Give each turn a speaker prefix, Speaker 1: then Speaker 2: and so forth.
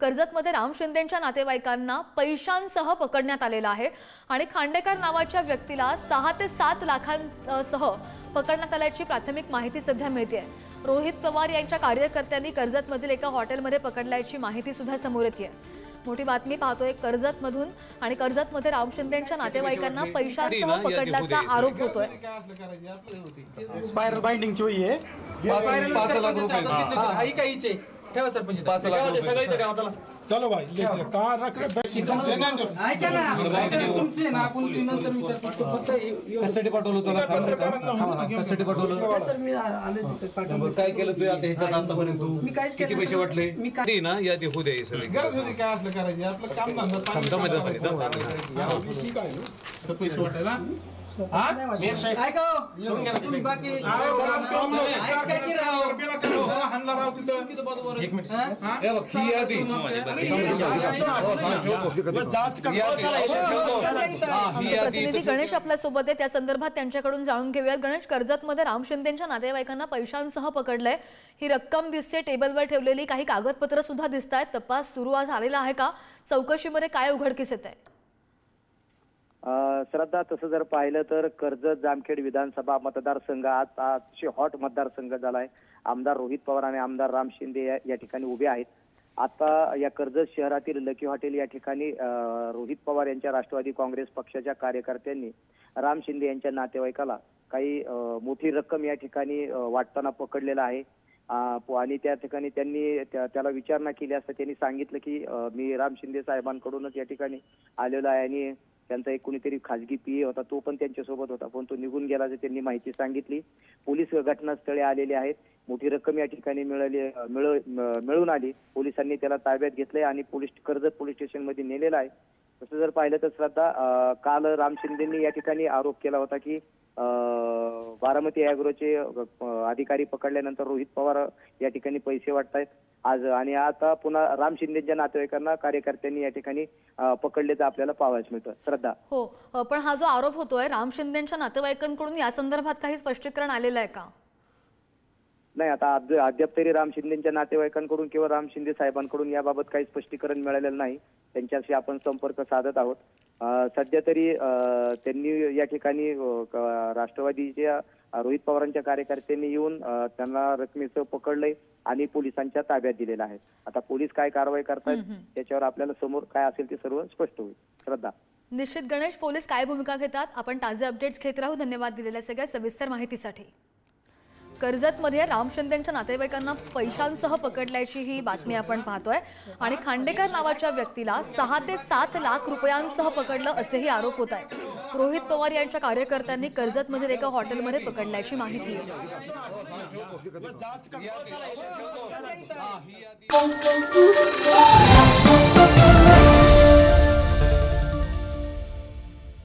Speaker 1: कर्जतमध्ये राम शिंदेंच्या नातेवाईकांना पैशांसह पकडण्यात आलेला आहे आणि खांडेकर नावाच्या व्यक्तीला 6 ते 7 लाखांसह पकडण्यात आल्याची प्राथमिक माहिती सध्या मिळते। रोहित पवार यांच्या कार्यकर्त्यांनी कर्जतमधील एका हॉटेलमध्ये पकडल्याची माहिती सुद्धा समोर येते। मोठी बातमी पाहतोय कर्जतमधून आणि कर्जतमध्ये राम शिंदेंच्या नातेवाईकांना पैशांसह पकडल्याचा आरोप होतोय।
Speaker 2: स्पायरल बाइंडिंग चोई आहे
Speaker 3: 5 लाख रुपये आई काहीचे ठेवा सरपंच 5 लाख सगळे इथे गावाला
Speaker 2: चलो भाई लेते का रख
Speaker 3: ऐका ना तुमचे ना आपण नंतर विचारतो फक्त कशासाठी पाठवलं तुला कशासाठी पाठवलं
Speaker 4: सर मी आले तिथे पाठवलं
Speaker 3: काय केलं तू आता ह्याच्यात आतापर्यंत तू
Speaker 4: मी काहीच
Speaker 3: किती पैसे वाटले
Speaker 4: मी काय
Speaker 3: ना या ते होऊ दे सगळे
Speaker 2: गरज होती काय असलं करायचं आपलं काम धंदा तर पैसे वाटायला
Speaker 3: ऐका तुम्ही बाकी ऐका की राव
Speaker 2: हाणला राव तिथं
Speaker 3: एक मिनिट हे बघ ही यादी
Speaker 1: प्रतिनिधी गणेश आपल्या सोबत आहे, त्या संदर्भात त्यांच्याकडून जाणून घेऊयात। गणेश, कर्जतमध्ये राम शिंदेंच्या नातेवाईकांना पैशांसह पकडलंय, ही रक्कम दिसते टेबलवर ठेवलेली, काही कागदपत्र सुद्धा दिसतायत। तपास सुरू झालेला आहे का? चौकशीमध्ये काय उघडकीस येत आहे?
Speaker 5: श्रद्धा, तसं जर पाहिलं तर कर्जत जामखेड विधानसभा मतदारसंघ आज अतिशय हॉट मतदारसंघ झालाय। आमदार रोहित पवार आणि आमदार राम शिंदे या ठिकाणी उभे आहेत। आता या कर्जत शहरातील लकी हॉटेल या ठिकाणी रोहित पवार यांच्या राष्ट्रवादी काँग्रेस पक्षाच्या कार्यकर्त्यांनी राम शिंदे यांच्या नातेवाईकाला काही मोठी रक्कम या ठिकाणी वाटताना पकडलेला आहे आणि त्या ठिकाणी त्यांनी त्याला विचारणा केली असता त्यांनी सांगितलं की मी राम शिंदे साहेबांकडूनच या ठिकाणी आलेलो आहे आणि त्यांचा एक कोणीतरी खाजगी पीए होता, तो पण त्यांच्यासोबत होता, पण तो निघून गेला असं त्यांनी माहिती सांगितली। पोलीस घटनास्थळी आलेले आहेत। मोठी रक्कम या ठिकाणी मिळून आली। पोलिसांनी त्याला ताब्यात घेतलंय आणि कर्जत पोलीस स्टेशन मध्ये नेलेला आहे। तसं जर पाहिलं तर श्रद्धा, काल राम शिंदेंनी या ठिकाणी आरोप केला होता की बारामती ॲग्रोचे अधिकारी पकडल्यानंतर रोहित पवार या ठिकाणी पैसे वाटतायत आज, आणि आता पुन्हा राम शिंदेच्या नातेवाईकांना कार्यकर्त्यांनी या ठिकाणी पकडल्याचं आपल्याला पाहायला मिळतं। श्रद्धा,
Speaker 1: हो, पण हा जो आरोप होतोय राम शिंदेच्या नातेवाईकांकडून, या संदर्भात काही स्पष्टीकरण आलेलं आहे का?
Speaker 5: नाही, आता अद्याप तरी राम शिंदेच्या नातेवाईकांकडून किंवा राम शिंदे साहेबांकडून याबाबत काही स्पष्टीकरण मिळालेलं नाही। त्यांच्याशी आपण संपर्क साधत आहोत। सध्या तरी त्यांनी या ठिकाणी राष्ट्रवादीच्या रोहित पवारांच्या कार्यकर्त्यांनी येऊन त्यांना रकमेचं पकडलंय आणि पोलिसांच्या ताब्यात दिलेलं आहे। आता पोलीस काय कारवाई करतात त्याच्यावर आपल्याला समोर काय असेल ते सर्व स्पष्ट होईल। श्रद्धा,
Speaker 1: निश्चित गणेश, पोलीस काय भूमिका घेतात आपण ताजे अपडेट्स घेत राहू। धन्यवाद दिलेल्या सगळ्या सविस्तर माहितीसाठी। कर्जतमध्ये राम शिंदेंच्या नातेवाईकांना पैशांसह पकडल्याची ही बातमी आपण पाहतोय आणि खांडेकर नावाच्या व्यक्तीला 6 ते 7 लाख रुपयांसह पकडलं असेही आरोप होत आहेत। रोहित पवार यांच्या कार्यकर्त्यांनी कर्जतमधील एका हॉटेलमध्ये पकडल्याची माहिती आहे।